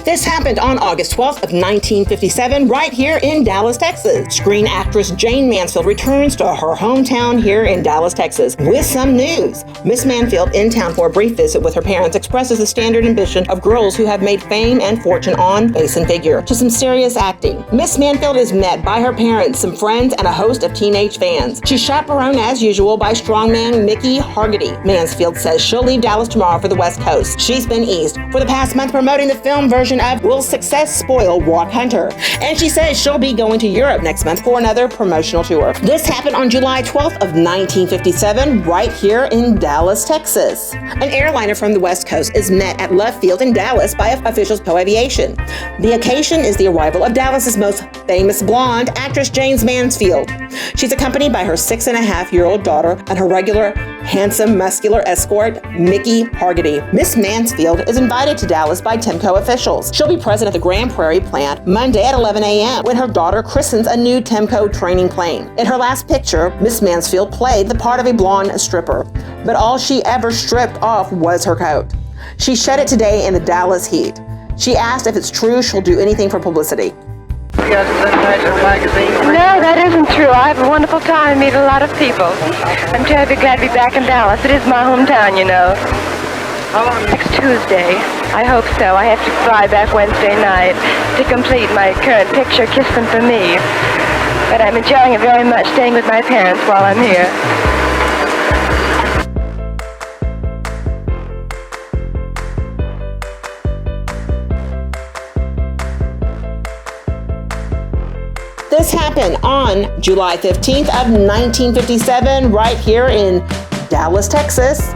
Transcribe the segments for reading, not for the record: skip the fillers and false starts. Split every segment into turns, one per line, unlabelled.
This happened on August 12th of 1957 right here in Dallas, Texas. Screen actress Jayne Mansfield returns to her hometown here in Dallas, Texas with some news. Miss Mansfield, in town for a brief visit with her parents, expresses the standard ambition of girls who have made fame and fortune on face and figure to some serious acting. Miss Mansfield is met by her parents, some friends, and a host of teenage fans. She's chaperoned as usual by strongman Mickey Hargitay. Mansfield says she'll leave Dallas tomorrow for the West Coast. She's been east for the past month promoting the film version of Will Success Spoil Walk Hunter? And she says she'll be going to Europe next month for another promotional tour. This happened on July 12th of 1957 right here in Dallas, Texas. An airliner from the West Coast is met at Love Field in Dallas by officials Poe Aviation. The occasion is the arrival of Dallas's most famous blonde, actress Jayne Mansfield. She's accompanied by her 6.5-year-old daughter and her regular, handsome, muscular escort, Mickey Hargitay. Miss Mansfield is invited to Dallas by Temco officials. She'll be present at the Grand Prairie plant Monday at 11 a.m. when her daughter christens a new Temco training plane. In her last picture, Miss Mansfield played the part of a blonde stripper, but all she ever stripped off was her coat. She shed it today in the Dallas heat. She asked if it's true she'll do anything for publicity.
No,
that isn't true. I have a wonderful time and meet a lot of people. I'm terribly glad to be back in Dallas. It is my hometown, you know.
How long?
Next Tuesday. I hope so. I have to fly back Wednesday night to complete my current picture, Kiss Them For Me. But I'm enjoying it very much, staying with my parents while I'm here.
This happened on July 15th of 1957 right here in Dallas, Texas.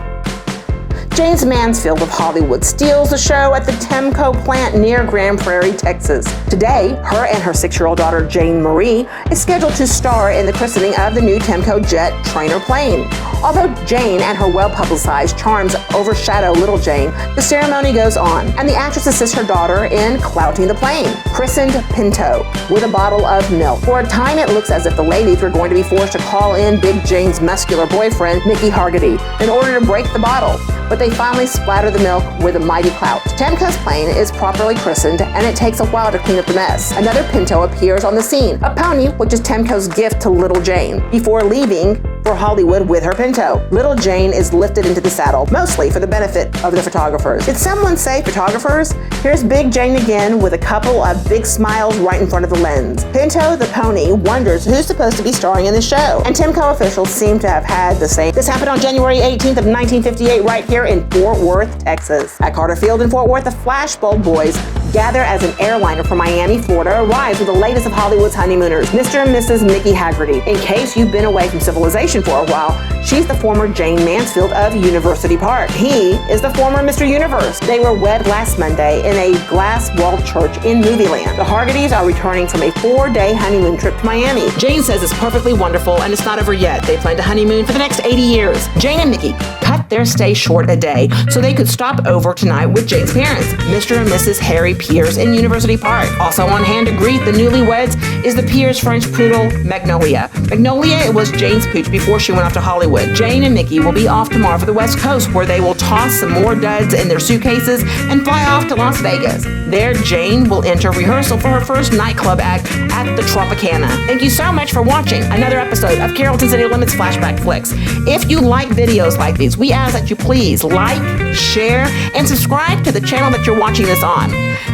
Jayne Mansfield of Hollywood steals the show at the Temco plant near Grand Prairie, Texas. Today, her and her 6-year-old daughter, Jane Marie, is scheduled to star in the christening of the new Temco jet trainer plane. Although Jane and her well-publicized charms overshadow little Jane, the ceremony goes on, and the actress assists her daughter in clouting the plane, christened Pinto, with a bottle of milk. For a time, it looks as if the ladies were going to be forced to call in Big Jane's muscular boyfriend, Mickey Hargitay, in order to break the bottle, but they finally splatter the milk with a mighty clout. Temco's plane is properly christened, and it takes a while to clean up the mess. Another Pinto appears on the scene, a pony, which is Temco's gift to little Jane, before leaving for Hollywood with her Pinto. Little Jane is lifted into the saddle, mostly for the benefit of the photographers. Did someone say photographers? Here's Big Jane again with a couple of big smiles right in front of the lens. Pinto, the pony, wonders who's supposed to be starring in the show, and Temco officials seem to have had the same. This happened on January 18th of 1958 right here in Fort Worth, Texas. At Carter Field in Fort Worth, the Flashbulb Boys gather as an airliner from Miami, Florida, arrives with the latest of Hollywood's honeymooners, Mr. and Mrs. Mickey Hargitay. In case you've been away from civilization for a while, she's the former Jayne Mansfield of University Park. He is the former Mr. Universe. They were wed last Monday in a glass-walled church in Movieland. The Hargitays are returning from a 4-day honeymoon trip to Miami. Jane says it's perfectly wonderful and it's not over yet. They plan to honeymoon for the next 80 years. Jane and Mickey cut their stay short a day so they could stop over tonight with Jane's parents, Mr. and Mrs. Harry Peers in University Park. Also on hand to greet the newlyweds is the Peers French poodle, Magnolia. Magnolia was Jane's pooch before she went off to Hollywood. Jane and Mickey will be off tomorrow for the West Coast, where they will toss some more duds in their suitcases and fly off to Las Vegas. There, Jane will enter rehearsal for her first nightclub act at the Tropicana. Thank you so much for watching another episode of Carrollton City Limits Flashback Flicks. If you like videos like these, we ask that you please like, share, and subscribe to the channel that you're watching this on.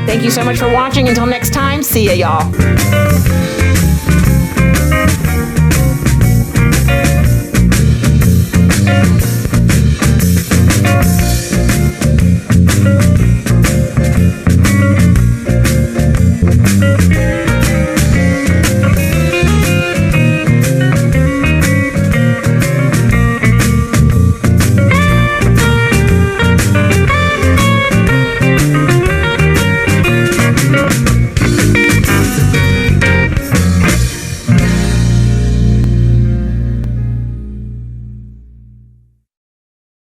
Thank you so much for watching. Until next time, see ya, y'all.